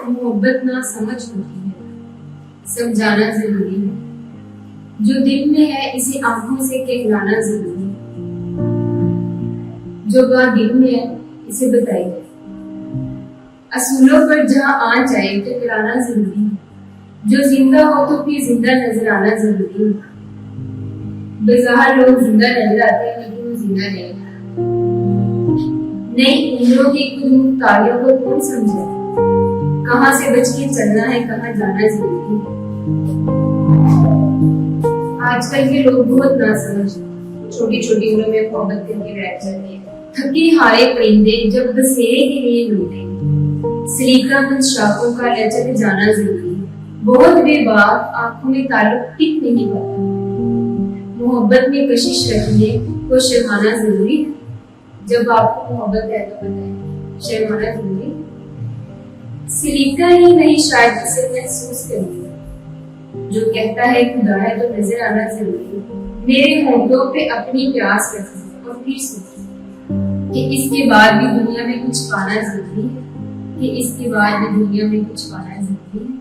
मोहब्बत ना समझ होती है, समझाना जरूरी है। जो दिल में है इसे आंखों से कहलाना जरूरी है, जो बात दिल में है इसे बताइए। असूलों पर जहां आँच आए टकराना जरूरी है, जो जिंदा हो तो फिर जिंदा नजर आना जरूरी है। बेज़ाहर लोग जिंदा नजर आते हैं लेकिन वो जिंदा नहीं। नई उम्रों की खुद मुख्तारियों को कौन समझे, कहां से बच के चलना है कहां जाना जरूरी है। आजकल के लोग बहुत नासमझ, छोटी छोटी उम्र में मोहब्बत करके बैठ जाते हैं। थके हारे परिंदे जब बसेरे के लिए लौटे, सलीका मंद शाखों का लचक जाना जरूरी है। बहुत बेबाक आंखों में ताल्लुक टिक नहीं पाता, मोहब्बत में कशिश रखने को शर्माना जरूरी है। जब आपको मोहब्बत है तो बताएं, शर्माना जरूरी है। सलीका ही नहीं शायद इसे महसूस करती, जो कहता है खुदा है तो नजर आना जरूरी है। मेरे होठों पे अपनी प्यास रखना और फिर सोचना कि इसके बाद भी दुनिया में कुछ पाना जरूरी है, कि इसके बाद भी दुनिया में कुछ पाना जरूरी है।